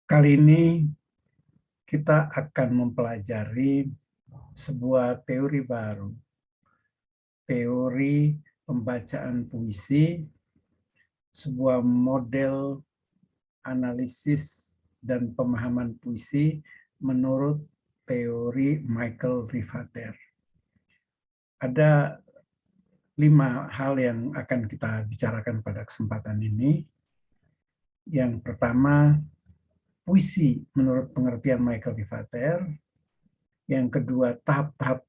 Kali ini kita akan mempelajari sebuah teori baru, teori pembacaan puisi, sebuah model analisis dan pemahaman puisi menurut teori Michael Rivater. Ada 5 hal yang akan kita bicarakan pada kesempatan ini. Yang pertama, puisi menurut pengertian Michael Rivater. Yang kedua, tahap-tahap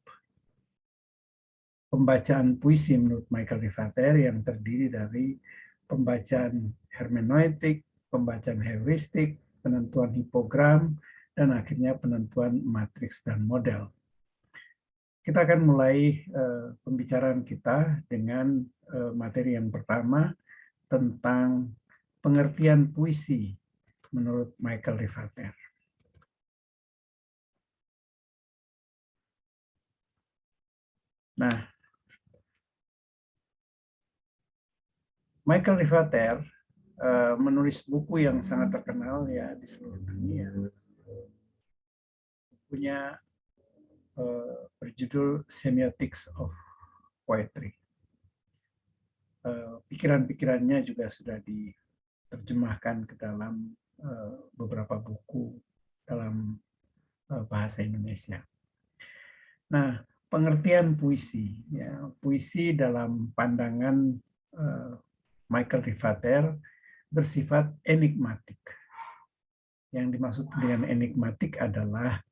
pembacaan puisi menurut Michael Rivater yang terdiri dari pembacaan hermeneutik, pembacaan heuristik, penentuan hipogram, dan akhirnya penentuan matriks dan model. Kita akan mulai pembicaraan kita dengan materi yang pertama tentang pengertian puisi menurut Michael Rivater. Nah, Michael Rivater menulis buku yang sangat terkenal ya di seluruh dunia. Bukunya berjudul Semiotics of Poetry. Pikiran-pikirannya juga sudah diterjemahkan ke dalam beberapa buku dalam bahasa Indonesia. Nah, pengertian puisi, ya, puisi dalam pandangan Michael Rivater bersifat enigmatik. Yang dimaksud dengan enigmatik adalah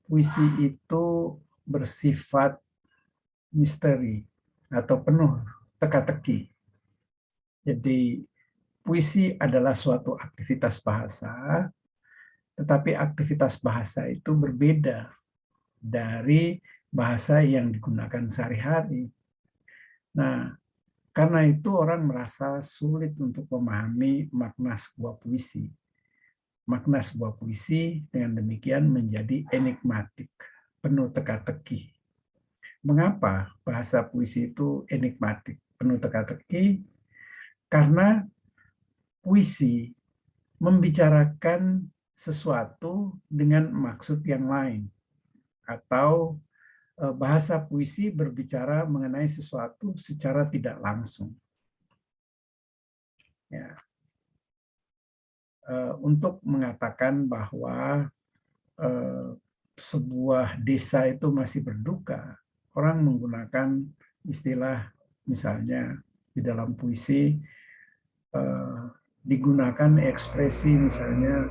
puisi itu bersifat misteri atau penuh teka-teki. Jadi puisi adalah suatu aktivitas bahasa, tetapi aktivitas bahasa itu berbeda dari bahasa yang digunakan sehari-hari. Nah, karena itu orang merasa sulit untuk memahami makna sebuah puisi. Makna sebuah puisi dengan demikian menjadi enigmatik, penuh teka-teki. Mengapa bahasa puisi itu enigmatik, penuh teka-teki? Karena puisi membicarakan sesuatu dengan maksud yang lain, atau bahasa puisi berbicara mengenai sesuatu secara tidak langsung. Ya. Untuk mengatakan bahwa sebuah desa itu masih berduka, orang menggunakan istilah, misalnya di dalam puisi digunakan ekspresi misalnya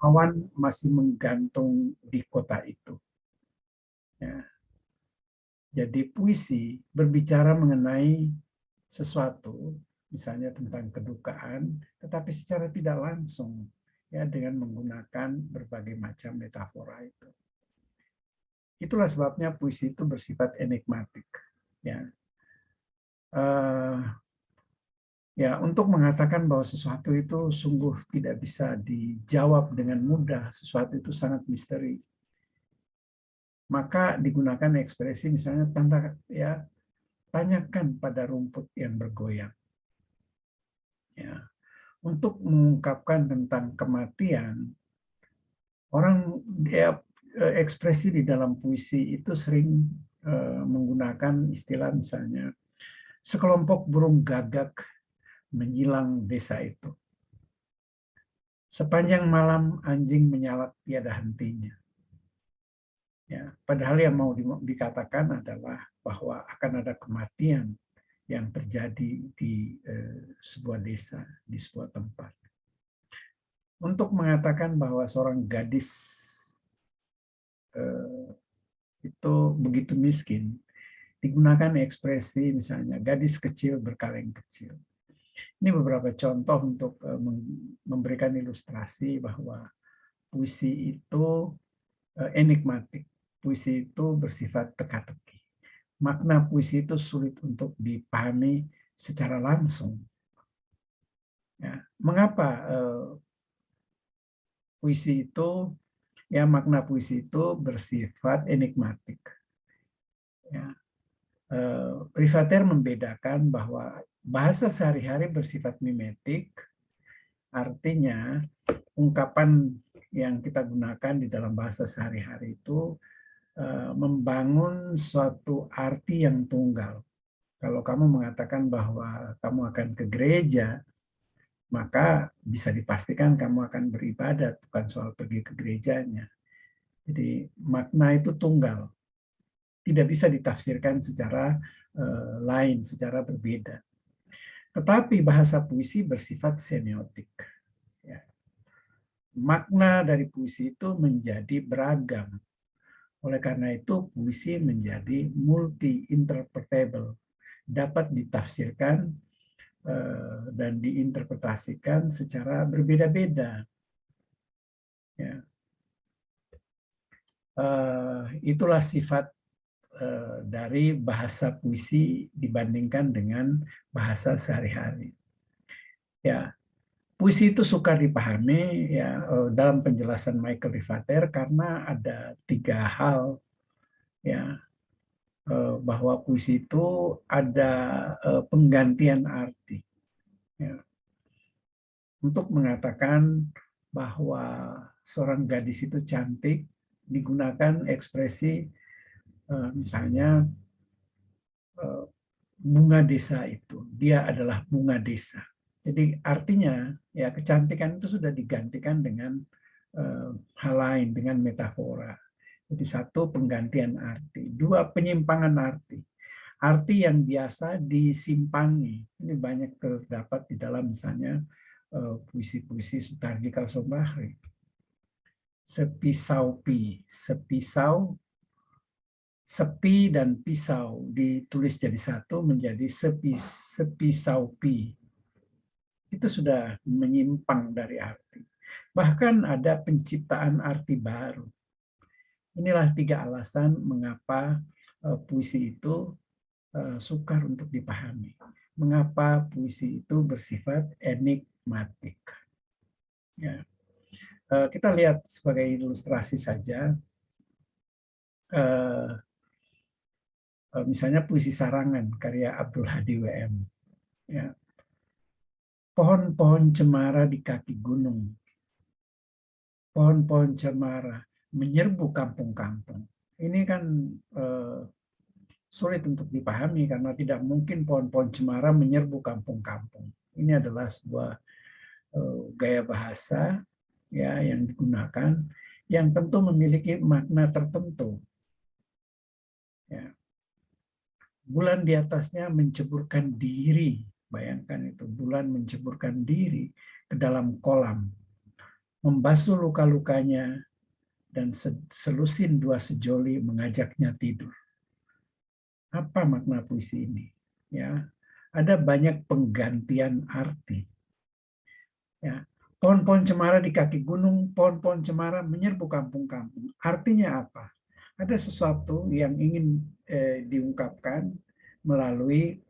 awan masih menggantung di kota itu. Ya. Jadi puisi berbicara mengenai sesuatu, misalnya tentang kedukaan, tetapi secara tidak langsung, ya, dengan menggunakan berbagai macam metafora itu. Itulah sebabnya puisi itu bersifat enigmatik. Ya. Ya, untuk mengatakan bahwa sesuatu itu sungguh tidak bisa dijawab dengan mudah, sesuatu itu sangat misteri, maka digunakan ekspresi misalnya tanyakan pada rumput yang bergoyang. Ya. Untuk mengungkapkan tentang kematian, orang ekspresi di dalam puisi itu sering menggunakan istilah misalnya sekelompok burung gagak menyilang desa itu. Sepanjang malam anjing menyalak tiada hentinya. Ya, padahal yang mau dikatakan adalah bahwa akan ada kematian yang terjadi di sebuah desa, di sebuah tempat. Untuk mengatakan bahwa seorang gadis itu begitu miskin, digunakan ekspresi misalnya gadis kecil berkaleng kecil. Ini beberapa contoh untuk memberikan ilustrasi bahwa puisi itu enigmatik. Puisi itu bersifat teka-teki. Makna puisi itu sulit untuk dipahami secara langsung. Ya. Mengapa puisi itu, ya, makna puisi itu bersifat enigmatik? Ya. Rivater membedakan bahwa bahasa sehari-hari bersifat mimetik, Artinya ungkapan yang kita gunakan di dalam bahasa sehari-hari itu membangun suatu arti yang tunggal. Kalau kamu mengatakan bahwa kamu akan ke gereja, maka bisa dipastikan kamu akan beribadat, bukan soal pergi ke gerejanya. Jadi makna itu tunggal, tidak bisa ditafsirkan secara lain, secara berbeda. Tetapi bahasa puisi bersifat semiotik. Ya. Makna dari puisi itu menjadi beragam. Oleh karena itu, puisi menjadi multi-interpretable, dapat ditafsirkan dan diinterpretasikan secara berbeda-beda. Ya. Itulah sifat dari bahasa puisi dibandingkan dengan bahasa sehari-hari. Ya, puisi itu sukar dipahami ya dalam penjelasan Michael Rivater karena ada 3 hal ya bahwa puisi itu ada penggantian arti. Ya. Untuk mengatakan bahwa seorang gadis itu cantik digunakan ekspresi misalnya bunga desa itu, dia adalah bunga desa. Jadi artinya ya kecantikan itu sudah digantikan dengan hal lain, dengan metafora. Jadi satu, penggantian arti. Dua, penyimpangan arti. Arti yang biasa disimpangi. Ini banyak terdapat di dalam misalnya puisi-puisi Sutarji Kalsombahri. Sepisau-pi, sepisau, sepi dan pisau ditulis jadi satu menjadi sepisau-pi. Itu sudah menyimpang dari arti. Bahkan ada penciptaan arti baru. Inilah 3 alasan mengapa puisi itu sukar untuk dipahami. Mengapa puisi itu bersifat enigmatik. Ya. Kita lihat sebagai ilustrasi saja, misalnya puisi Sarangan karya Abdul Hadi WM. Ya. Pohon-pohon cemara di kaki gunung. Pohon-pohon cemara menyerbu kampung-kampung. Ini kan sulit untuk dipahami karena tidak mungkin pohon-pohon cemara menyerbu kampung-kampung. Ini adalah sebuah gaya bahasa ya yang digunakan yang tentu memiliki makna tertentu. Ya. Bulan di atasnya menceburkan diri, bayangkan itu, bulan menceburkan diri ke dalam kolam, membasuh luka-lukanya dan selusin 2 sejoli mengajaknya tidur. Apa makna puisi ini? Ya, ada banyak penggantian arti. Ya, pohon-pohon cemara di kaki gunung, pohon-pohon cemara menyerbu kampung-kampung. Artinya apa? Ada sesuatu yang ingin diungkapkan melalui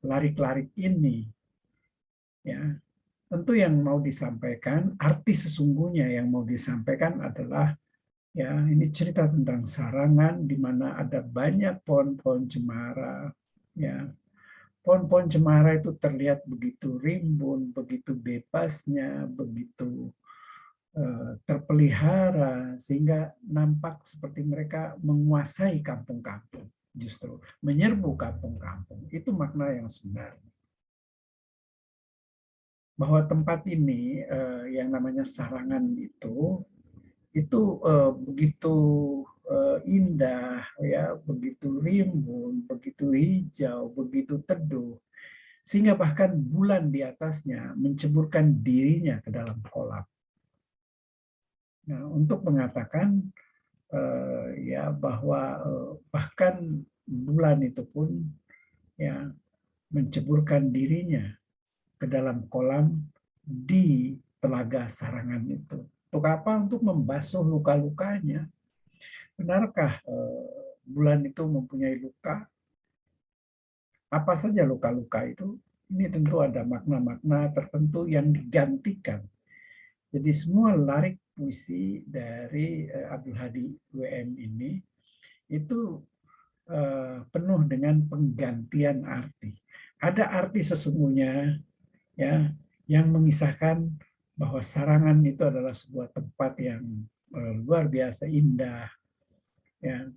larik-larik ini. Ya, tentu yang mau disampaikan, arti sesungguhnya yang mau disampaikan adalah ya ini cerita tentang Sarangan di mana ada banyak pohon-pohon cemara. Ya, pohon-pohon cemara itu terlihat begitu rimbun, begitu bebasnya, begitu terpelihara sehingga nampak seperti mereka menguasai kampung-kampung, justru menyerbu kampung-kampung. Itu makna yang sebenarnya. Bahwa tempat ini yang namanya Sarangan itu begitu indah, ya, begitu rimbun, begitu hijau, begitu teduh, sehingga bahkan bulan di atasnya menceburkan dirinya ke dalam kolam. Nah, untuk mengatakan ya bahwa bahkan bulan itu pun ya menceburkan dirinya ke dalam kolam di telaga Sarangan itu. Untuk apa? Untuk membasuh luka-lukanya. Benarkah bulan itu mempunyai luka? Apa saja luka-luka itu? Ini tentu ada makna-makna tertentu yang digantikan. Jadi semua larik puisi dari Abdul Hadi WM ini itu penuh dengan penggantian arti. Ada arti sesungguhnya ya yang mengisahkan bahwa Sarangan itu adalah sebuah tempat yang luar biasa indah, ya,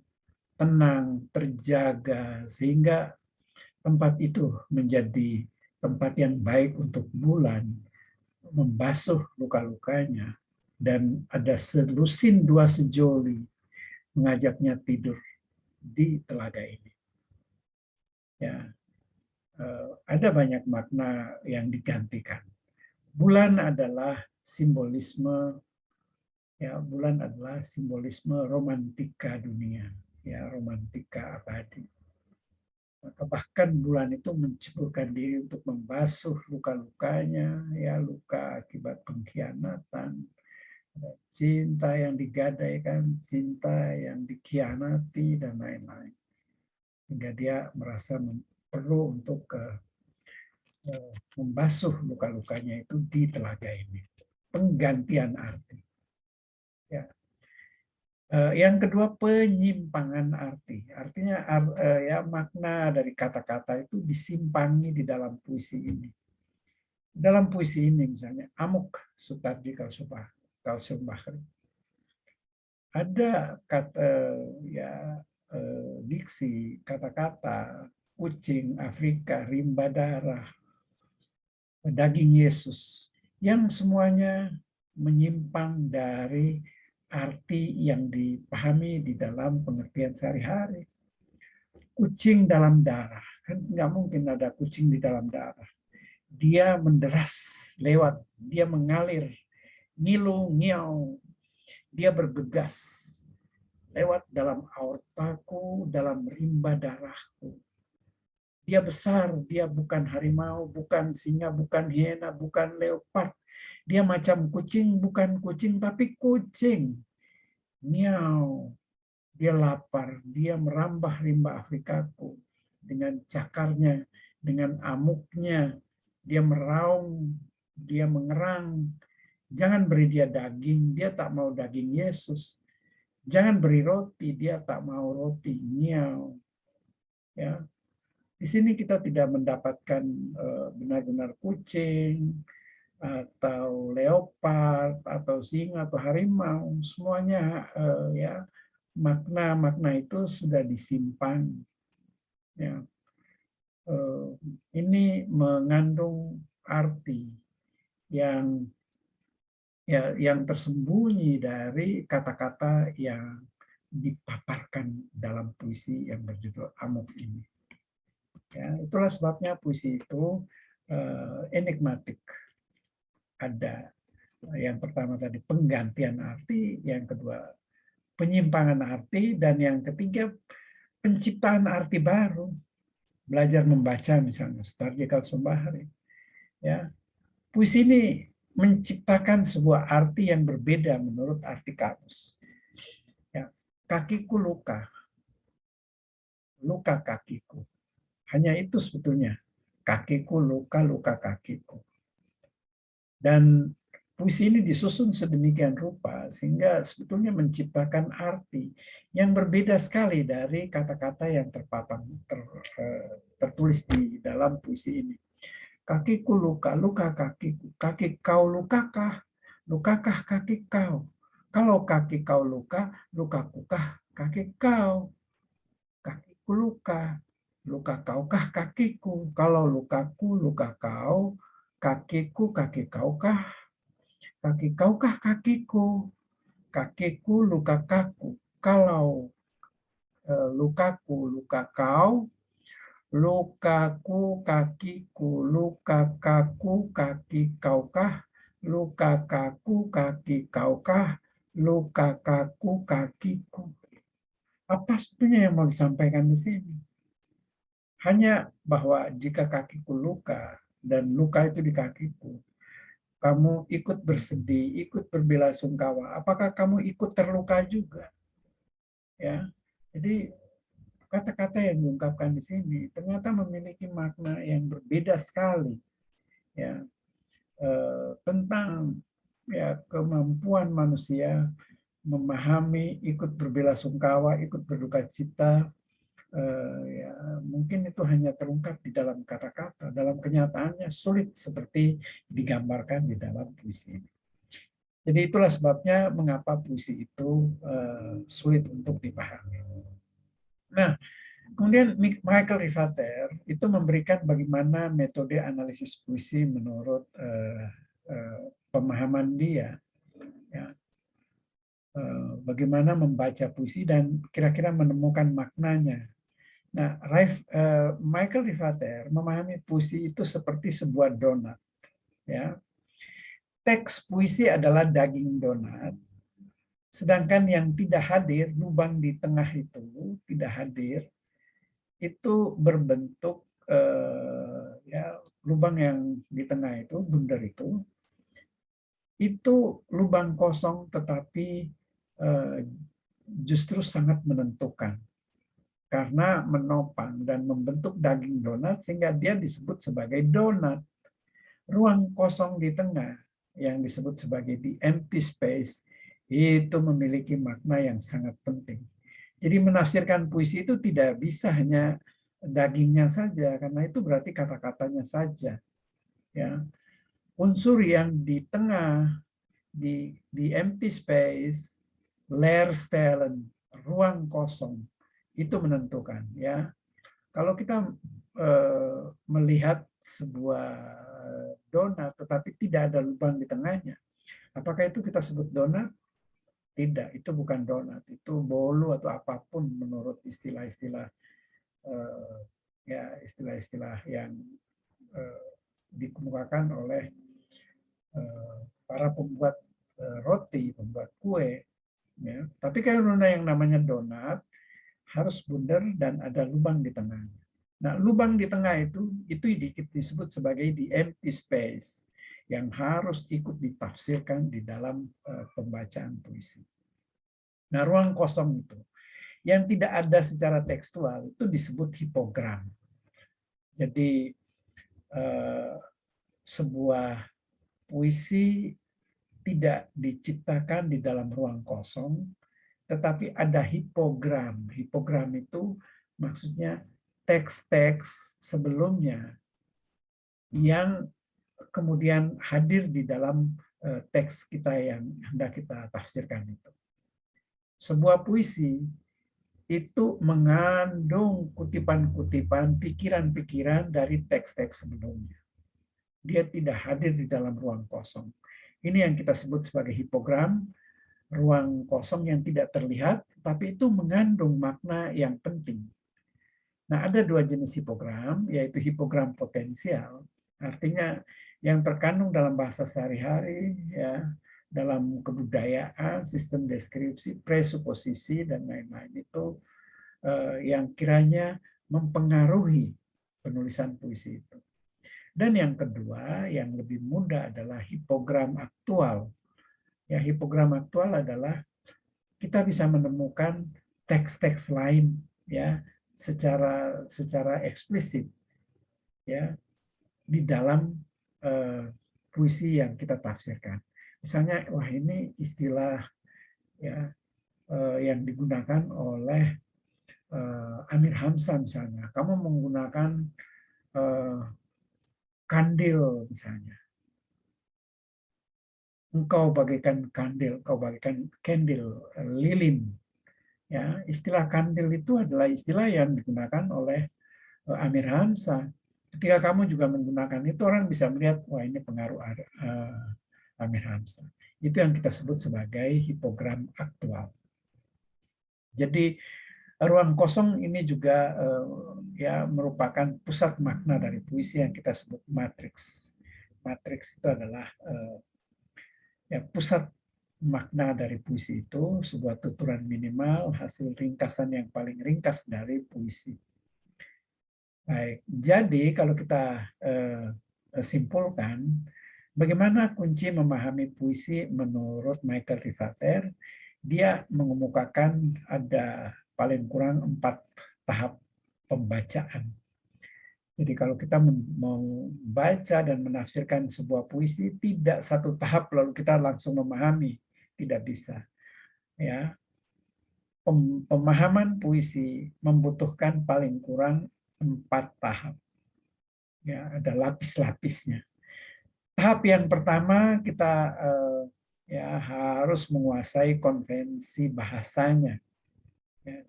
tenang, terjaga, sehingga tempat itu menjadi tempat yang baik untuk Bulan membasuh luka-lukanya, dan ada selusin dua sejoli mengajaknya tidur di telaga ini. Ya, ada banyak makna yang digantikan. Bulan adalah simbolisme, ya, bulan adalah simbolisme romantika dunia, ya, romantika abadi. Maka bahkan bulan itu menceburkan diri untuk membasuh luka-lukanya, ya, luka akibat pengkhianatan, cinta yang digadaikan, cinta yang dikhianati, dan lain-lain. Hingga dia merasa perlu untuk membasuh luka-lukanya itu di telaga ini. Penggantian arti. Ya. Yang kedua, penyimpangan arti. Artinya ya, makna dari kata-kata itu disimpangi di dalam puisi ini. Dalam puisi ini misalnya, Amuk Sutarji Kalsum Bahri. Ada kata, ya, diksi, kata-kata, kucing Afrika, rimba darah, daging Yesus, yang semuanya menyimpang dari arti yang dipahami di dalam pengertian sehari-hari. Kucing dalam darah, kan nggak mungkin ada kucing di dalam darah. Dia menderas lewat, dia mengalir, ngilu, ngiau, dia bergegas lewat dalam aortaku, dalam rimba darahku. Dia besar, dia bukan harimau, bukan singa, bukan hiena, bukan leopard. Dia macam kucing, bukan kucing, tapi kucing. Miau. Dia lapar, dia merambah rimba Afrikaku. Dengan cakarnya, dengan amuknya, dia meraung, dia mengerang. Jangan beri dia daging, dia tak mau daging Yesus. Jangan beri roti, dia tak mau roti. Miau. Ya. Di sini kita tidak mendapatkan benar-benar kucing atau leopard atau singa atau harimau. Semuanya ya, makna-makna itu sudah disimpan. Ya. Ini mengandung arti yang, ya, yang tersembunyi dari kata-kata yang dipaparkan dalam puisi yang berjudul Amuk ini. Ya, itulah sebabnya puisi itu enigmatik. Ada yang pertama tadi penggantian arti, yang kedua penyimpangan arti, dan yang ketiga penciptaan arti baru. Belajar membaca misalnya Sutarji Kalsum Bahri. Ya, puisi ini menciptakan sebuah arti yang berbeda menurut arti kamus. Ya, kakiku luka, luka kakiku. Hanya itu sebetulnya, kakiku luka, luka kakiku. Dan puisi ini disusun sedemikian rupa sehingga sebetulnya menciptakan arti yang berbeda sekali dari kata-kata yang tertulis di dalam puisi ini. Kakiku luka, luka kakiku. Kaki kau lukakah? Lukakah kaki kau? Kalau kaki kau luka, lukakukah kaki kau? Kakiku luka, luka kaukah kakiku? Kalau lukaku, luka kau, kakiku, kaki kaukah? Kaki kaukah kakiku? Kakiku, luka kaku. Kalau lukaku, luka kau, lukaku, kakiku, luka kaku, kaki kaukah? Luka kaku, kaki kaukah? Luka kaku, kakiku. Apa sebetulnya yang mau disampaikan di sini? Hanya bahwa jika kakiku luka, dan luka itu di kakiku, kamu ikut bersedih, ikut berbelasungkawa, apakah kamu ikut terluka juga? Ya, jadi kata-kata yang diungkapkan di sini ternyata memiliki makna yang berbeda sekali, ya, tentang, ya, kemampuan manusia memahami, ikut berbelasungkawa, ikut berduka cita ya, mungkin itu hanya terungkap di dalam kata-kata. Dalam kenyataannya sulit seperti digambarkan di dalam puisi ini. Jadi itulah sebabnya mengapa puisi itu sulit untuk dipahami. Nah, kemudian Michael Rivater itu memberikan bagaimana metode analisis puisi menurut pemahaman dia. Ya, bagaimana membaca puisi dan kira-kira menemukan maknanya. Nah, Michael Rivater memahami puisi itu seperti sebuah donat. Ya, teks puisi adalah daging donat, sedangkan yang tidak hadir, lubang di tengah itu tidak hadir, itu berbentuk ya, lubang yang di tengah itu, bundar itu lubang kosong tetapi justru sangat menentukan karena menopang dan membentuk daging donat sehingga dia disebut sebagai donat. Ruang kosong di tengah yang disebut sebagai the empty space itu memiliki makna yang sangat penting. Jadi menafsirkan puisi itu tidak bisa hanya dagingnya saja karena itu berarti kata-katanya saja. Ya. Unsur yang di tengah di empty space, Leerstellen, ruang kosong itu menentukan ya. Kalau kita melihat sebuah donat tetapi tidak ada lubang di tengahnya, apakah itu kita sebut donat? Tidak, itu bukan donat, itu bolu atau apapun menurut istilah-istilah ya istilah-istilah yang dikemukakan oleh para pembuat roti, pembuat kue. Ya. Tapi kalau yang namanya donat harus bundar dan ada lubang di tengahnya. Nah, lubang di tengah itu disebut sebagai the empty space yang harus ikut ditafsirkan di dalam pembacaan puisi. Nah, ruang kosong itu yang tidak ada secara tekstual itu disebut hipogram. Jadi sebuah puisi tidak diciptakan di dalam ruang kosong, tetapi ada hipogram. Hipogram itu maksudnya teks-teks sebelumnya yang kemudian hadir di dalam teks kita yang hendak kita tafsirkan itu. Sebuah puisi itu mengandung kutipan-kutipan, pikiran-pikiran dari teks-teks sebelumnya. Dia tidak hadir di dalam ruang kosong. Ini yang kita sebut sebagai hipogram, ruang kosong yang tidak terlihat, tapi itu mengandung makna yang penting. Nah, ada dua jenis hipogram, yaitu hipogram potensial, artinya yang terkandung dalam bahasa sehari-hari, ya, dalam kebudayaan, sistem deskripsi, presuposisi, dan lain-lain itu yang kiranya mempengaruhi penulisan puisi itu. Dan yang kedua, yang lebih mudah adalah hipogram aktual. Ya, hipogram aktual adalah kita bisa menemukan teks-teks lain ya secara eksplisit ya di dalam puisi yang kita tafsirkan. Misalnya, wah ini istilah ya yang digunakan oleh Amir Hamzah misalnya. Kamu menggunakan kandil misalnya. Engkau bagaikan kandil, engkau bagaikan candle, lilin. Ya, istilah kandil itu adalah istilah yang digunakan oleh Amir Hamzah. Ketika kamu juga menggunakan itu, orang bisa melihat, wah ini pengaruh Amir Hamzah. Itu yang kita sebut sebagai hipogram aktual. Jadi ruang kosong ini juga ya merupakan pusat makna dari puisi yang kita sebut matriks. Matriks itu adalah ya pusat makna dari puisi itu sebuah tuturan minimal hasil ringkasan yang paling ringkas dari puisi. Baik, jadi kalau kita simpulkan, bagaimana kunci memahami puisi menurut Michael Rivater? Dia mengemukakan ada paling kurang 4 tahap pembacaan. Jadi kalau kita membaca dan menafsirkan sebuah puisi, tidak satu tahap lalu kita langsung memahami, tidak bisa. Ya, pemahaman puisi membutuhkan paling kurang 4 tahap. Ya, ada lapis-lapisnya. Tahap yang pertama kita ya harus menguasai konvensi bahasanya. Ya.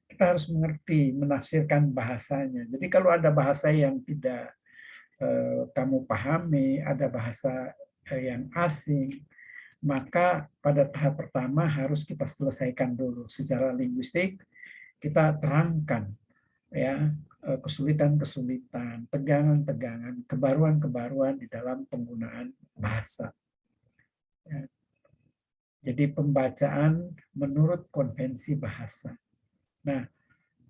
Kita harus mengerti, menafsirkan bahasanya. Jadi kalau ada bahasa yang tidak kamu pahami, ada bahasa yang asing, maka pada tahap pertama harus kita selesaikan dulu secara linguistik. Kita terangkan ya kesulitan-kesulitan, tegangan-tegangan, kebaruan-kebaruan di dalam penggunaan bahasa. Ya. Jadi pembacaan menurut konvensi bahasa. Nah,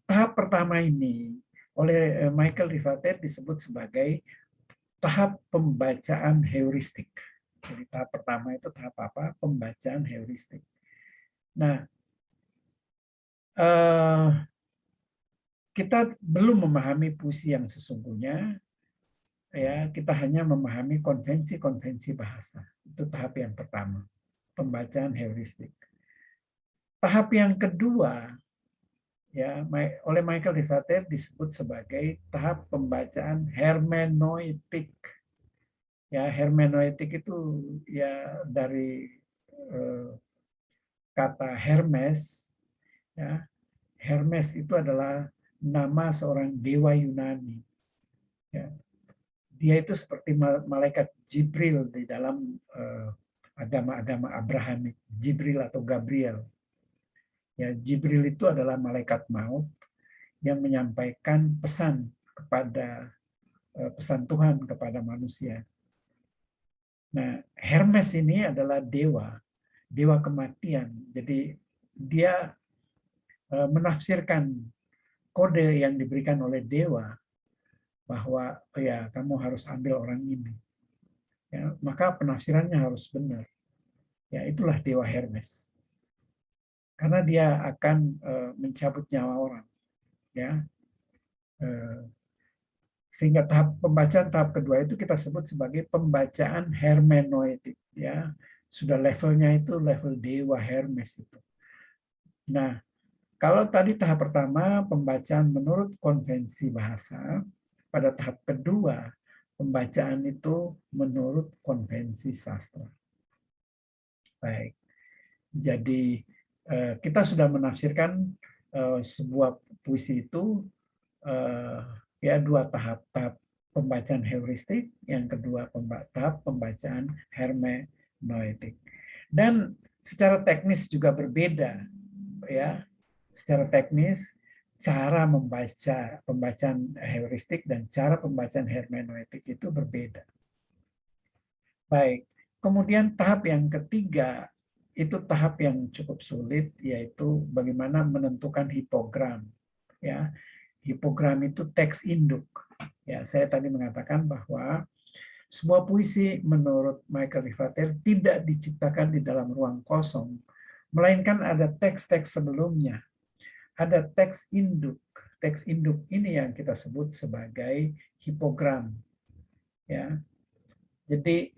tahap pertama ini oleh Michael Rivater disebut sebagai tahap pembacaan heuristik. Jadi tahap pertama itu tahap apa? Pembacaan heuristik. Nah, kita belum memahami puisi yang sesungguhnya, ya kita hanya memahami konvensi-konvensi bahasa. Itu tahap yang pertama, pembacaan heuristik. Tahap yang kedua, ya oleh Michael Rivater disebut sebagai tahap pembacaan hermeneutik. Ya, hermeneutik itu ya dari kata Hermes. Ya, Hermes itu adalah nama seorang dewa Yunani. Ya. Dia itu seperti malaikat Jibril di dalam agama-agama Abrahamik, Jibril atau Gabriel. Ya, Jibril itu adalah malaikat maut yang menyampaikan pesan Tuhan kepada manusia. Nah, Hermes ini adalah dewa kematian. Jadi dia menafsirkan kode yang diberikan oleh dewa bahwa ya kamu harus ambil orang ini. Ya, maka penafsirannya harus benar. Ya, itulah dewa Hermes. Karena dia akan mencabut nyawa orang. Ya. Sehingga pembacaan tahap kedua itu kita sebut sebagai pembacaan hermeneutik. Ya. Sudah levelnya itu level dewa Hermes itu. Nah, kalau tadi tahap pertama pembacaan menurut konvensi bahasa, pada tahap kedua pembacaan itu menurut konvensi sastra. Baik, jadi kita sudah menafsirkan sebuah puisi itu ya 2 tahap, tahap pembacaan heuristik, yang kedua tahap pembacaan hermeneutik. Dan secara teknis juga berbeda, ya. Secara teknis cara membaca pembacaan heuristik dan cara pembacaan hermeneutik itu berbeda. Baik, kemudian tahap yang ketiga itu tahap yang cukup sulit, yaitu bagaimana menentukan hipogram. Ya, hipogram itu teks induk. Ya, saya tadi mengatakan bahwa sebuah puisi menurut Michael Rivater tidak diciptakan di dalam ruang kosong, melainkan ada teks-teks sebelumnya. Ada teks induk. Teks induk ini yang kita sebut sebagai hipogram. Ya. Jadi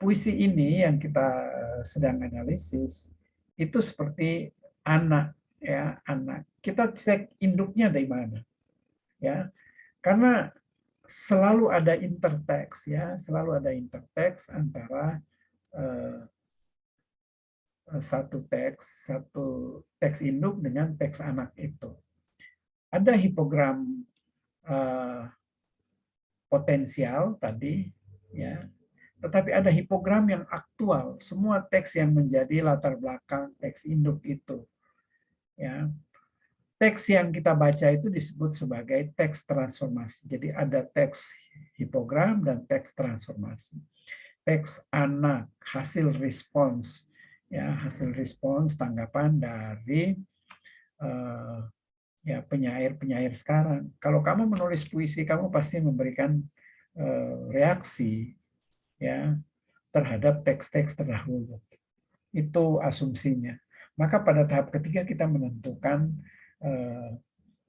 puisi ini yang kita sedang analisis itu seperti anak, ya, anak. Kita cek induknya dari mana? Ya. Karena selalu ada interteks, ya, selalu ada interteks antara satu teks induk dengan teks anak itu. Ada hipogram potensial tadi, ya, tetapi ada hipogram yang aktual. Semua teks yang menjadi latar belakang teks induk itu, ya. Teks yang kita baca itu disebut sebagai teks transformasi. Jadi ada teks hipogram dan teks transformasi. Teks anak, hasil respons, ya, hasil respons tanggapan dari ya penyair-penyair sekarang. Kalau kamu menulis puisi, kamu pasti memberikan reaksi, ya, terhadap teks-teks terdahulu. Itu asumsinya. Maka pada tahap ketiga kita menentukan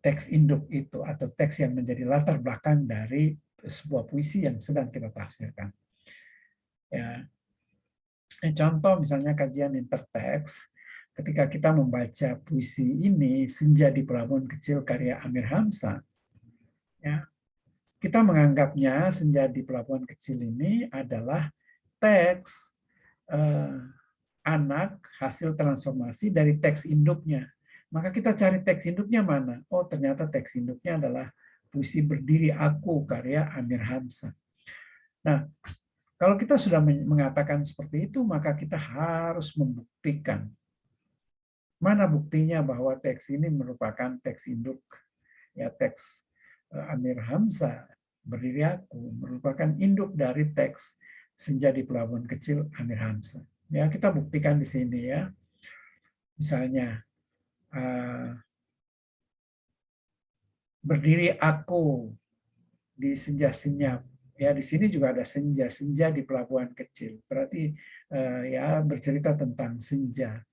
teks induk itu atau teks yang menjadi latar belakang dari sebuah puisi yang sedang kita tafsirkan. Ya. Contoh misalnya kajian interteks, ketika kita membaca puisi ini, Senja di Pelabuhan Kecil karya Amir Hamzah, ya, kita menganggapnya Senja di Pelabuhan Kecil ini adalah teks anak hasil transformasi dari teks induknya. Maka kita cari teks induknya mana? Oh, ternyata teks induknya adalah puisi Berdiri Aku karya Amir Hamzah. Nah, kalau kita sudah mengatakan seperti itu, maka kita harus membuktikan. Mana buktinya bahwa teks ini merupakan teks induk, ya, teks Amir Hamzah Berdiri Aku merupakan induk dari teks Senja di Pelabuhan Kecil Amir Hamzah. Ya, kita buktikan di sini ya. Misalnya Berdiri Aku di senja senyap. Ya, di sini juga ada senja di Pelabuhan Kecil. Berarti ya bercerita tentang senja.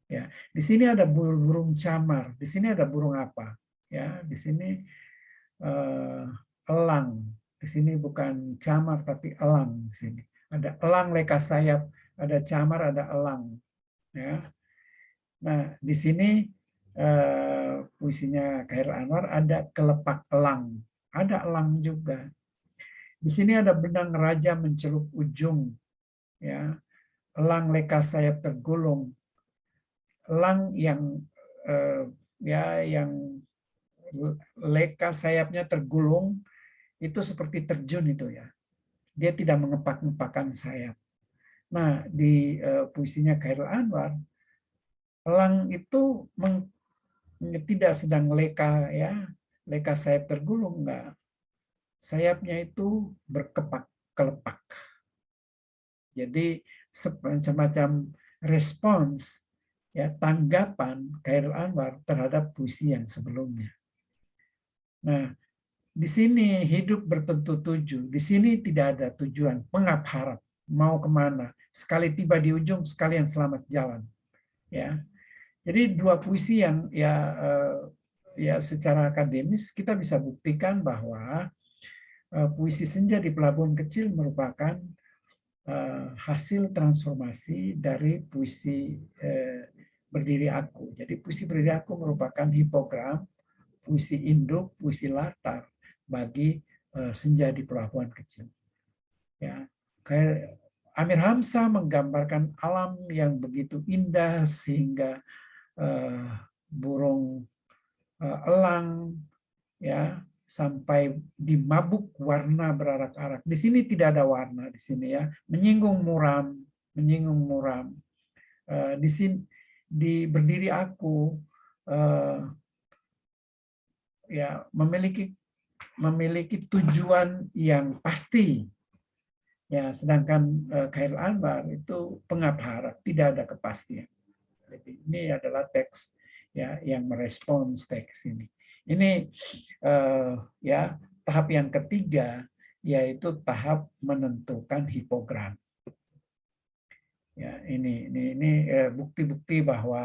Ya, di sini ada burung camar. Di sini ada burung apa? Ya, di sini elang. Di sini bukan camar tapi elang di sini. Ada elang leka sayap, ada camar, ada elang. Ya. Nah, di sini puisinya Khairil Anwar ada Kelepak Elang. Ada elang juga. Di sini ada benang raja mencelup ujung. Ya. Elang leka sayap tergulung. Elang yang ya yang leka sayapnya tergulung itu seperti terjun itu ya. Dia tidak mengepak-ngepakkan sayap. Nah, di puisinya Khairil Anwar, elang itu tidak sedang leka ya, leka sayap tergulung, enggak. Sayapnya itu berkepak-kelepak. Jadi semacam respons ya, tanggapan Khairil Anwar terhadap puisi yang sebelumnya. Nah, di sini hidup bertentu tuju. Di sini tidak ada tujuan, pengap harap, mau kemana. Sekali tiba di ujung, sekalian selamat jalan. Ya, jadi dua puisi yang ya secara akademis kita bisa buktikan bahwa puisi Senja di Pelabuhan Kecil merupakan hasil transformasi dari puisi Berdiri Aku. Jadi puisi Berdiri Aku merupakan hipogram, puisi induk, puisi latar bagi Senja di Pelabuhan Kecil. Ya, kayak Amir Hamzah menggambarkan alam yang begitu indah sehingga burung elang ya sampai dimabuk warna berarak-arak. Di sini tidak ada warna di sini ya, menyinggung muram, menyinggung muram. Di sini di Berdiri Aku ya memiliki tujuan yang pasti. Ya, sedangkan Khairil Anwar itu pengap harap, tidak ada kepastian. Jadi ini adalah teks ya yang merespons teks ini. Ini ya tahap yang ketiga yaitu tahap menentukan hipogram. Ya, ini bukti-bukti bahwa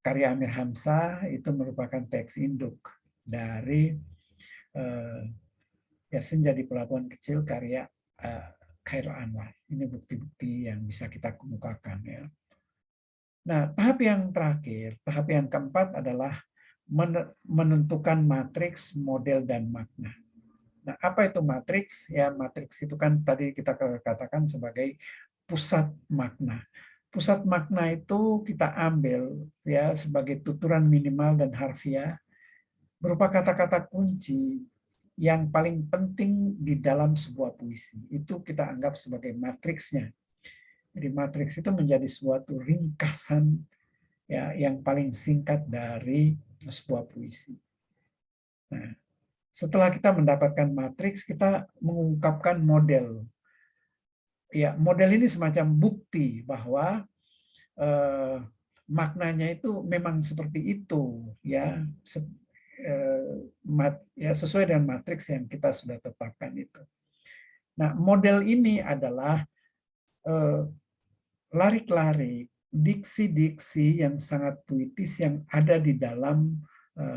karya Amir Hamzah itu merupakan teks induk dari ya Senja di Pelabuhan Kecil karya Khairil Anwar. Ini bukti-bukti yang bisa kita kemukakan ya. Nah, tahap yang terakhir, tahap yang keempat adalah menentukan matriks, model, dan makna. Nah, apa itu matriks? Ya, matriks itu kan tadi kita katakan sebagai pusat makna. Pusat makna itu kita ambil ya sebagai tuturan minimal dan harfiah berupa kata-kata kunci yang paling penting di dalam sebuah puisi. Itu kita anggap sebagai matriksnya. Jadi matriks itu menjadi suatu ringkasan ya yang paling singkat dari sebuah puisi. Nah, setelah kita mendapatkan matriks, kita mengungkapkan model. Ya, model ini semacam bukti bahwa maknanya itu memang seperti itu, ya, ya sesuai dengan matriks yang kita sudah tetapkan itu. Nah, model ini adalah larik-larik, diksi-diksi yang sangat puitis yang ada di dalam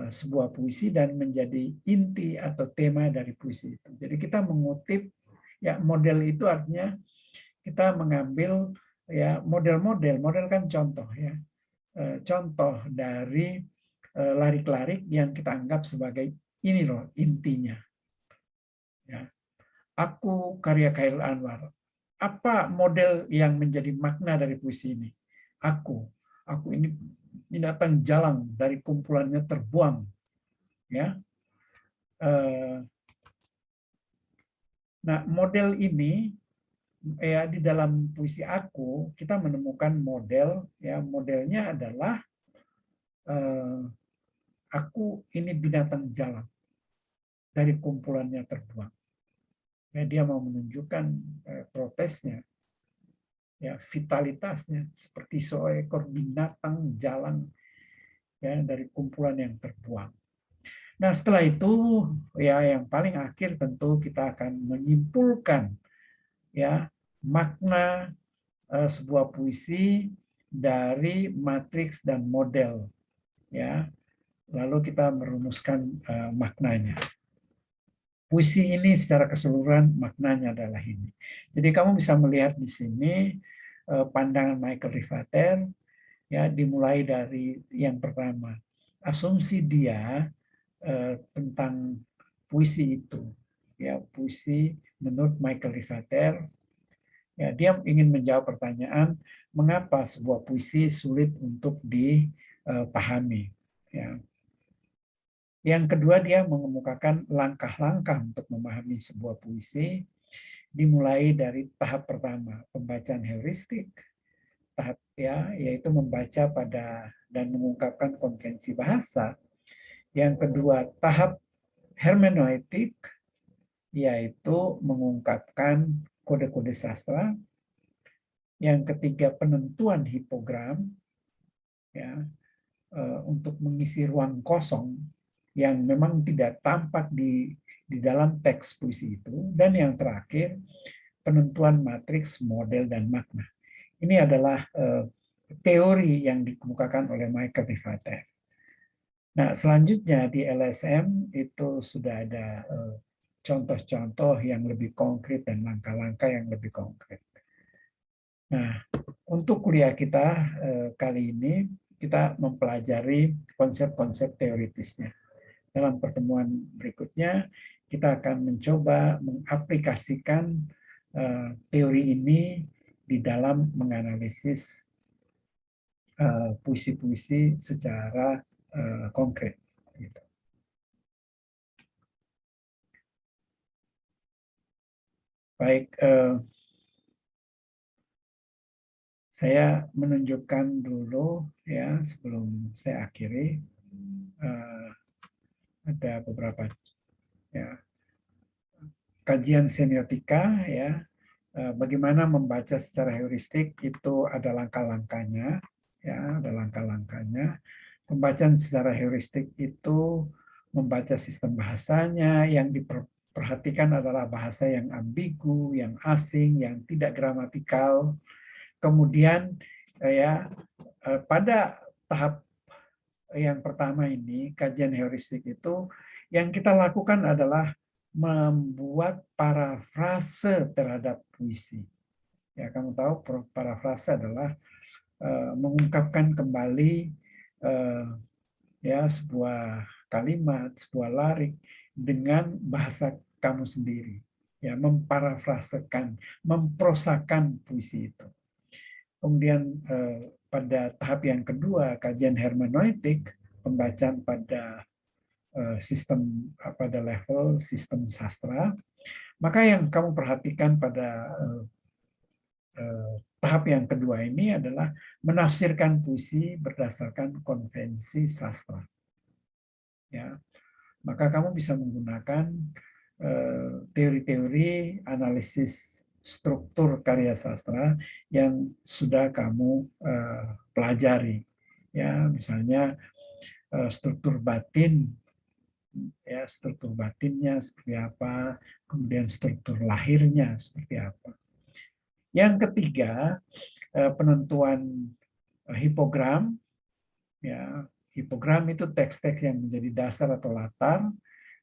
sebuah puisi dan menjadi inti atau tema dari puisi itu. Jadi kita mengutip ya model itu artinya kita mengambil ya model-model, model kan contoh ya. contoh dari larik-larik yang kita anggap sebagai ini loh intinya. Ya. Aku karya Khairil Anwar. Apa model yang menjadi makna dari puisi ini? Aku ini binatang jalang dari kumpulannya terbuang. Ya. Nah, model ini ya di dalam puisi aku kita menemukan model, ya modelnya adalah aku ini binatang jalang dari kumpulannya terbuang. Ya, dia mau menunjukkan protesnya, ya vitalitasnya seperti seekor binatang jalang ya dari kumpulan yang terbuang. Nah, setelah itu ya yang paling akhir tentu kita akan menyimpulkan ya makna sebuah puisi dari matriks dan model ya. Lalu kita merumuskan maknanya. Puisi ini secara keseluruhan maknanya adalah ini. Jadi kamu bisa melihat di sini pandangan Michael Rivater ya dimulai dari yang pertama. Asumsi dia tentang puisi itu. Ya, puisi menurut Michael Rivater ya dia ingin menjawab pertanyaan mengapa sebuah puisi sulit untuk dipahami ya. Yang kedua, dia mengemukakan langkah-langkah untuk memahami sebuah puisi, dimulai dari tahap pertama, pembacaan heuristik, tahap ya, yaitu membaca pada dan mengungkapkan konvensi bahasa. Yang kedua, tahap hermeneutik, yaitu mengungkapkan kode-kode sastra. Yang ketiga, penentuan hipogram, ya, untuk mengisi ruang kosong yang memang tidak tampak di dalam teks puisi itu. Dan yang terakhir, penentuan matriks, model, dan makna. Ini adalah teori yang dikemukakan oleh Michael Rivater. Nah, selanjutnya di LSM itu sudah ada contoh-contoh yang lebih konkret dan langkah-langkah yang lebih konkret. Nah, untuk kuliah kita kali ini, kita mempelajari konsep-konsep teoritisnya. Dalam pertemuan berikutnya, kita akan mencoba mengaplikasikan teori ini di dalam menganalisis puisi-puisi secara konkret. Baik, saya menunjukkan dulu ya sebelum saya akhiri. Ada beberapa ya kajian semiotika ya bagaimana membaca secara heuristik itu ada langkah-langkahnya ya ada langkah-langkahnya. Pembacaan secara heuristik itu membaca sistem bahasanya yang diperhatikan adalah bahasa yang ambigu, yang asing, yang tidak gramatikal. Kemudian ya pada tahap yang pertama ini, kajian heuristik itu, yang kita lakukan adalah membuat parafrase terhadap puisi. Ya, kamu tahu parafrase adalah mengungkapkan kembali ya sebuah kalimat, sebuah larik dengan bahasa kamu sendiri. Ya, memparafrasekan, memprosakan puisi itu. Kemudian pada tahap yang kedua, kajian hermeneutik, pembacaan pada sistem pada level sistem sastra, maka yang kamu perhatikan pada tahap yang kedua ini adalah menafsirkan puisi berdasarkan konvensi sastra. Ya, maka kamu bisa menggunakan teori-teori analisis struktur karya sastra yang sudah kamu pelajari, ya misalnya struktur batin, ya struktur batinnya seperti apa, kemudian struktur lahirnya seperti apa. Yang ketiga penentuan hipogram, ya hipogram itu teks-teks yang menjadi dasar atau latar,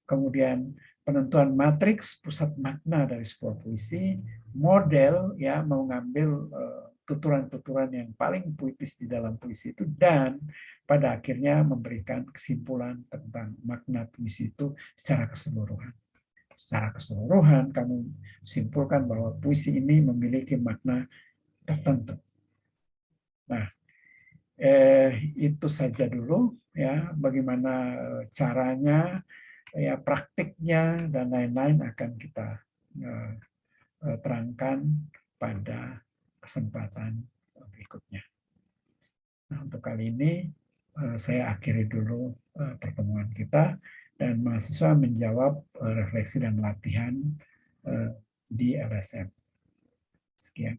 kemudian penentuan matriks pusat makna dari sebuah puisi, model ya mau ngambil tuturan-tuturan yang paling puitis di dalam puisi itu, dan pada akhirnya memberikan kesimpulan tentang makna puisi itu secara keseluruhan. Secara keseluruhan kamu simpulkan bahwa puisi ini memiliki makna tertentu. Nah, itu saja dulu ya, bagaimana caranya, ya praktiknya dan lain-lain akan kita terangkan pada kesempatan berikutnya. Nah, untuk kali ini saya akhiri dulu pertemuan kita, dan mahasiswa menjawab refleksi dan latihan di LSM. Sekian.